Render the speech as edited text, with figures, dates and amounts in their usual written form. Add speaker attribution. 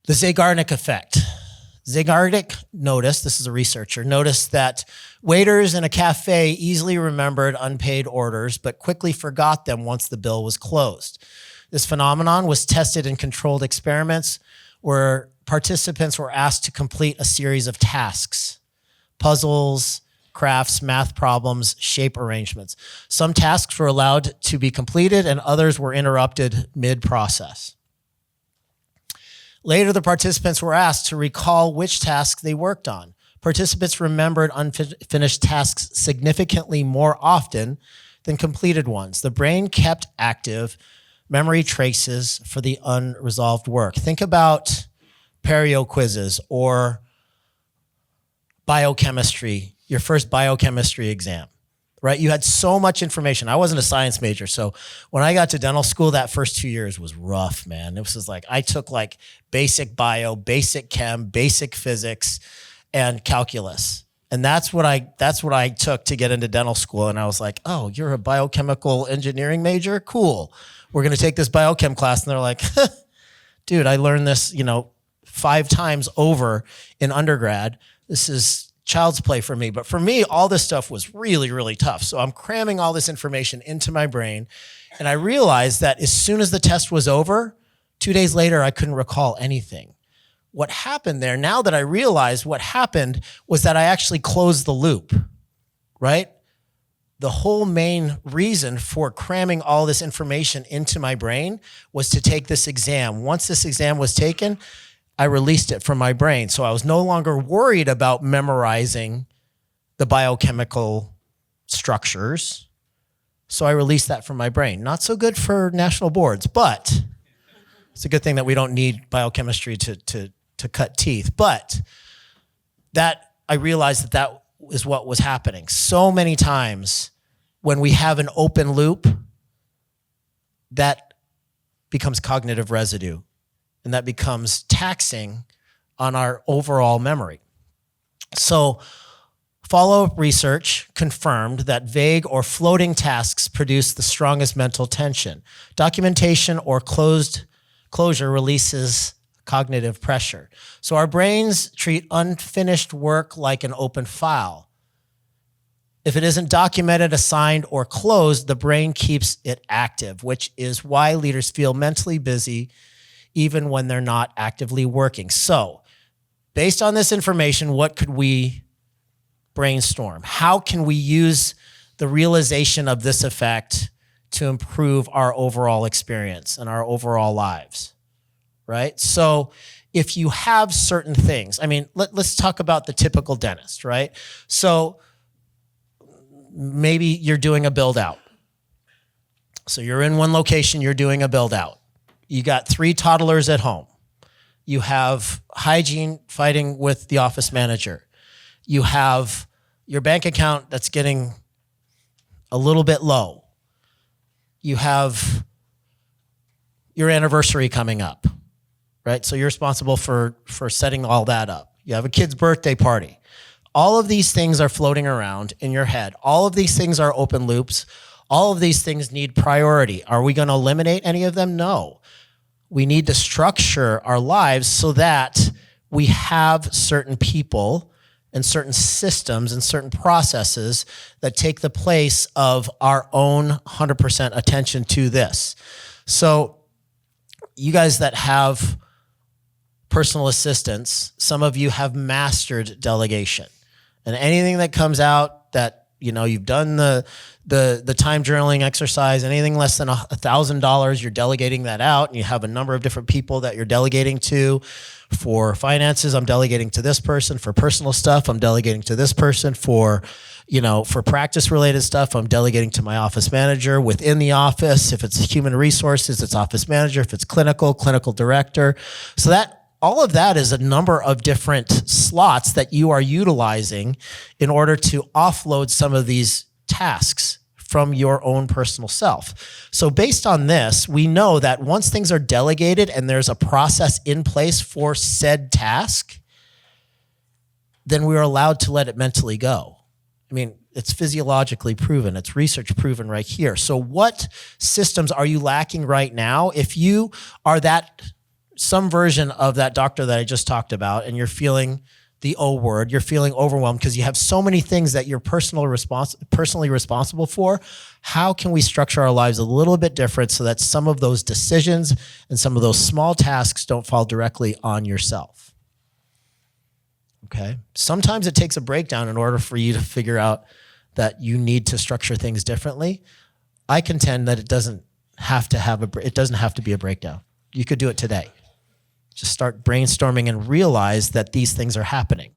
Speaker 1: The Zygarnic Effect. Zygarnik noticed, this is a researcher, noticed that waiters in a cafe easily remembered unpaid orders, but quickly forgot them once the bill was closed. This phenomenon was tested in controlled experiments where participants were asked to complete a series of tasks, puzzles, crafts, math problems, shape arrangements. Some tasks were allowed to be completed and others were interrupted mid-process. Later, the participants were asked to recall which tasks they worked on. Participants remembered unfinished tasks significantly more often than completed ones. The brain kept active memory traces for the unresolved work. Think about perio quizzes or biochemistry, your first biochemistry exam, right? You had so much information. I wasn't a science major, so when I got to dental school, that first 2 years was rough, man. It was like, I took like basic bio, basic chem, basic physics, and calculus. And that's what I took to get into dental school. And I was like, oh, you're a biochemical engineering major? Cool. We're gonna take this biochem class. And they're like, dude, I learned this, 5 times over in undergrad. This is child's play for me. But for me, all this stuff was really, really tough. So I'm cramming all this information into my brain. And I realized that as soon as the test was over, 2 days later, I couldn't recall anything. What happened there, now that I realized what happened, was that I actually closed the loop, right? The whole main reason for cramming all this information into my brain was to take this exam. Once this exam was taken, I released it from my brain. So I was no longer worried about memorizing the biochemical structures. So I released that from my brain. Not so good for national boards, but it's a good thing that we don't need biochemistry to cut teeth. But that I realized that is what was happening. So many times when we have an open loop, that becomes cognitive residue. And that becomes taxing on our overall memory. So follow-up research confirmed that vague or floating tasks produce the strongest mental tension. Documentation or closure releases cognitive pressure. So our brains treat unfinished work like an open file. If it isn't documented, assigned, or closed, the brain keeps it active, which is why leaders feel mentally busy even when they're not actively working. So, based on this information, what could we brainstorm? How can we use the realization of this effect to improve our overall experience and our overall lives, right? So, if you have certain things, let's talk about the typical dentist, right? So, maybe you're doing a build out. So you're in one location, you're doing a build out. You got 3 toddlers at home. You have hygiene fighting with the office manager. You have your bank account that's getting a little bit low. You have your anniversary coming up, right? So you're responsible for setting all that up. You have a kid's birthday party. All of these things are floating around in your head. All of these things are open loops. All of these things need priority. Are we going to eliminate any of them? No. We need to structure our lives so that we have certain people and certain systems and certain processes that take the place of our own 100% attention to this. So you guys that have personal assistants, some of you have mastered delegation. And anything that comes out that you've done the time journaling exercise, anything less than $1,000, you're delegating that out, and you have a number of different people that you're delegating to. For finances, I'm delegating to this person. For personal stuff, I'm delegating to this person. For practice related stuff, I'm delegating to my office manager within the office. If it's human resources, it's office manager. If it's clinical director. So that all of that is a number of different slots that you are utilizing in order to offload some of these tasks from your own personal self. So based on this, we know that once things are delegated and there's a process in place for said task, then we're allowed to let it mentally go. It's physiologically proven. It's research proven right here. So what systems are you lacking right now? If you are that some version of that doctor that I just talked about, and you're feeling the O word, you're feeling overwhelmed because you have so many things that you're personally responsible for. How can we structure our lives a little bit different so that some of those decisions and some of those small tasks don't fall directly on yourself? Okay. Sometimes it takes a breakdown in order for you to figure out that you need to structure things differently. I contend that it doesn't have to be a breakdown. You could do it today. Just start brainstorming and realize that these things are happening.